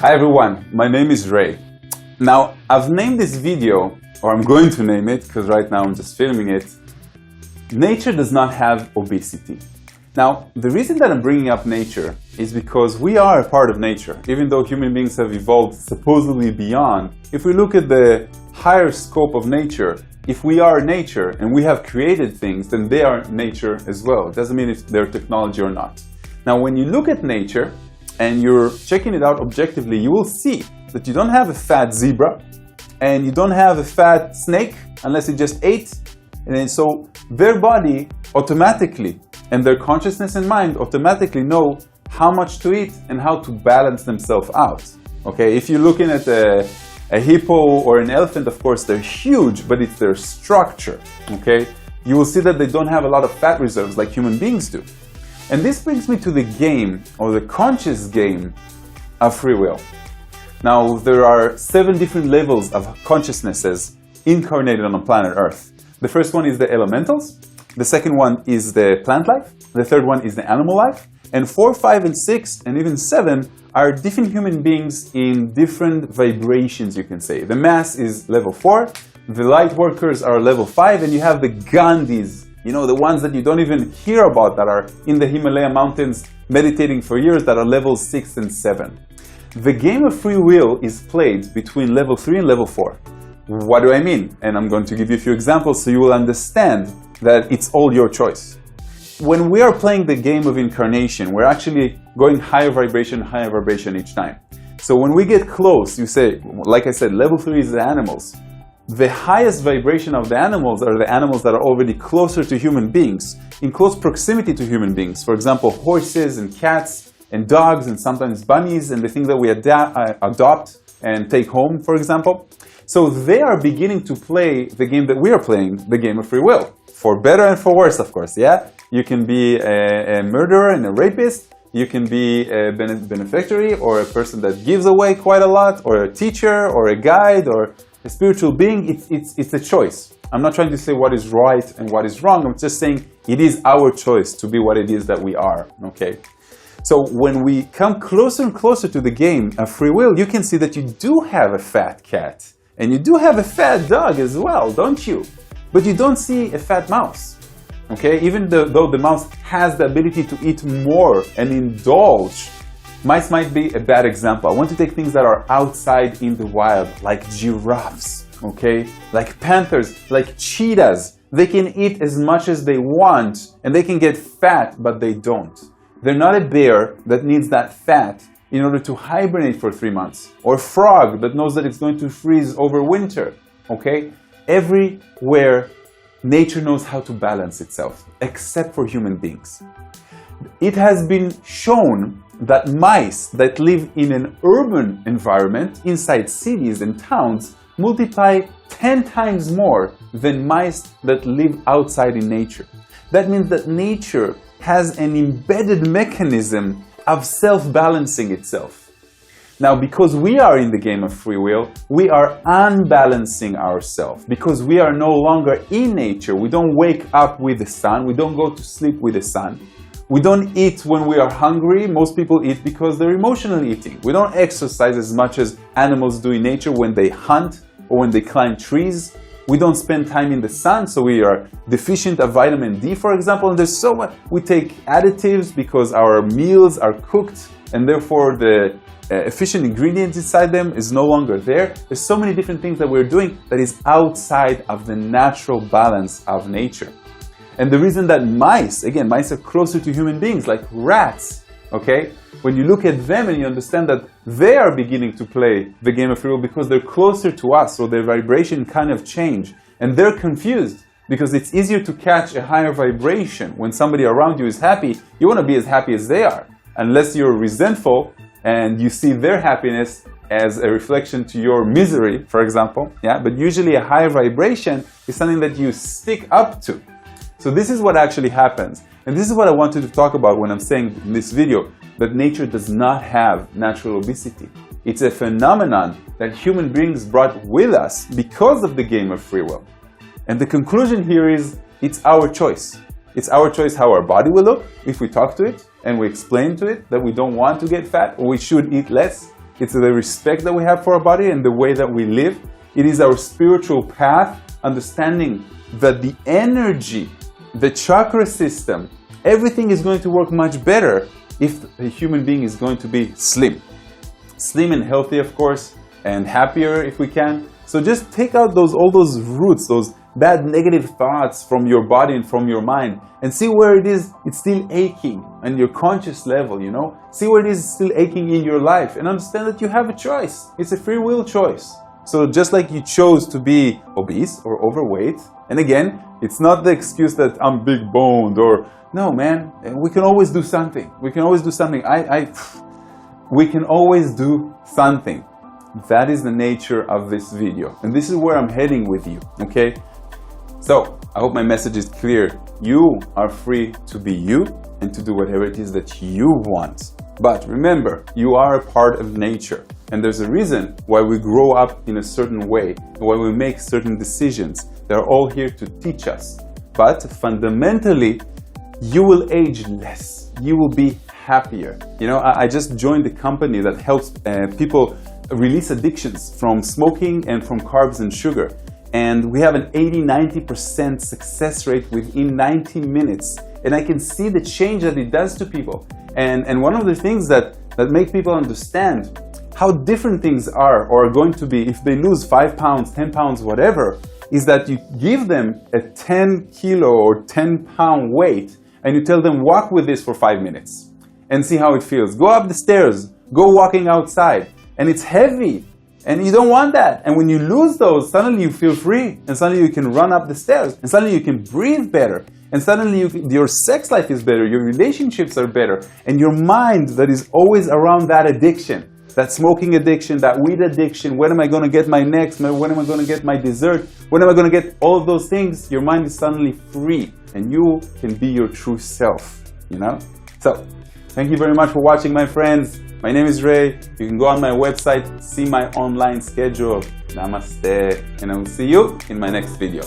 Hi everyone, my name is Ray. Now, I've named this video, or I'm going to name it, because right now I'm just filming it, Nature does not have obesity. Now, the reason that I'm bringing up nature is because we are a part of nature. Even though human beings have evolved supposedly beyond, if we look at the higher scope of nature, if we are nature and we have created things, then they are nature as well. It doesn't mean if they're technology or not. Now, when you look at nature and you're checking it out objectively, you will see that you don't have a fat zebra and you don't have a fat snake unless you just ate. And then so their body automatically and their consciousness and mind automatically know how much to eat and how to balance themselves out. Okay, if you're looking at a hippo or an elephant, of course, they're huge, but it's their structure, okay? You will see that they don't have a lot of fat reserves like human beings do. And this brings me to the game, or the conscious game, of free will. Now, there are 7 different levels of consciousnesses incarnated on the planet Earth. The first one is the elementals, the second one is the plant life, the third one is the animal life, and 4, 5, and 6, and even 7 are different human beings in different vibrations, you can say. The mass is level 4, the light workers are level 5, and you have the Gandhis, you know, the ones that you don't even hear about that are in the Himalaya mountains meditating for years that are levels 6 and 7. The game of free will is played between level 3 and level 4. What do I mean? And I'm going to give you a few examples so you will understand that it's all your choice. When we are playing the game of incarnation, we're actually going higher vibration each time. So when we get close, you say, like I said, level 3 is the animals. The highest vibration of the animals are the animals that are already closer to human beings, in close proximity to human beings. For example, horses and cats and dogs and sometimes bunnies and the things that we adopt and take home, for example. So they are beginning to play the game that we are playing, the game of free will. For better and for worse, of course, yeah? You can be a murderer and a rapist. You can be a beneficiary or a person that gives away quite a lot, or a teacher or a guide or a spiritual being. It's a choice. I'm not trying to say what is right and what is wrong. I'm just saying it is our choice to be what it is that we are, okay? So when we come closer and closer to the game of free will, you can see that you do have a fat cat. And you do have a fat dog as well, don't you? But you don't see a fat mouse, okay? Even though the mouse has the ability to eat more and indulge, mice might be a bad example. I want to take things that are outside in the wild, like giraffes, okay? Like panthers, like cheetahs. They can eat as much as they want, and they can get fat, but they don't. They're not a bear that needs that fat in order to hibernate for 3 months, or a frog that knows that it's going to freeze over winter, okay? Everywhere, nature knows how to balance itself, except for human beings. It has been shown that mice that live in an urban environment, inside cities and towns, multiply 10 times more than mice that live outside in nature. That means that nature has an embedded mechanism of self-balancing itself. Now, because we are in the game of free will, we are unbalancing ourselves. Because we are no longer in nature, we don't wake up with the sun, we don't go to sleep with the sun. We don't eat when we are hungry. Most people eat because they're emotionally eating. We don't exercise as much as animals do in nature when they hunt or when they climb trees. We don't spend time in the sun, so we are deficient of vitamin D, for example. And there's so much. We take additives because our meals are cooked, and therefore the efficient ingredients inside them is no longer there. There's so many different things that we're doing that is outside of the natural balance of nature. And the reason that mice, again, mice are closer to human beings, like rats, okay? When you look at them and you understand that they are beginning to play the game of free will because they're closer to us, so their vibration kind of change. And they're confused because it's easier to catch a higher vibration. When somebody around you is happy, you want to be as happy as they are. Unless you're resentful and you see their happiness as a reflection to your misery, for example. Yeah? But usually a higher vibration is something that you stick up to. So this is what actually happens. And this is what I wanted to talk about when I'm saying in this video that nature does not have natural obesity. It's a phenomenon that human beings brought with us because of the game of free will. And the conclusion here is it's our choice. It's our choice how our body will look if we talk to it and we explain to it that we don't want to get fat or we should eat less. It's the respect that we have for our body and the way that we live. It is our spiritual path, understanding that the energy, the chakra system, everything is going to work much better if a human being is going to be slim. Slim and healthy, of course, and happier if we can. So just take out all those roots, those bad negative thoughts from your body and from your mind, and see where it's still aching on your conscious level, you know? See where it is still aching in your life, and understand that you have a choice. It's a free will choice. So just like you chose to be obese or overweight, and again, it's not the excuse that I'm big boned or, no man, we can always do something. We can always do something. We can always do something. That is the nature of this video. And this is where I'm heading with you, okay? So, I hope my message is clear. You are free to be you and to do whatever it is that you want. But remember, you are a part of nature. And there's a reason why we grow up in a certain way, why we make certain decisions. They're all here to teach us. But fundamentally, you will age less. You will be happier. You know, I just joined a company that helps people release addictions from smoking and from carbs and sugar. And we have an 80-90% success rate within 90 minutes. And I can see the change that it does to people. And one of the things that make people understand how different things are or are going to be if they lose 5 pounds, 10 pounds, whatever, is that you give them a 10 kilo or 10 pound weight and you tell them walk with this for 5 minutes and see how it feels. Go up the stairs, go walking outside, and it's heavy. And you don't want that. And when you lose those, suddenly you feel free. And suddenly you can run up the stairs. And suddenly you can breathe better. And suddenly your sex life is better. Your relationships are better. And your mind that is always around that addiction, that smoking addiction, that weed addiction, when am I going to get my next? When am I going to get my dessert? When am I going to get all of those things? Your mind is suddenly free. And you can be your true self, you know? So, thank you very much for watching, my friends. My name is Ray. You can go on my website, see my online schedule. Namaste, and I will see you in my next video.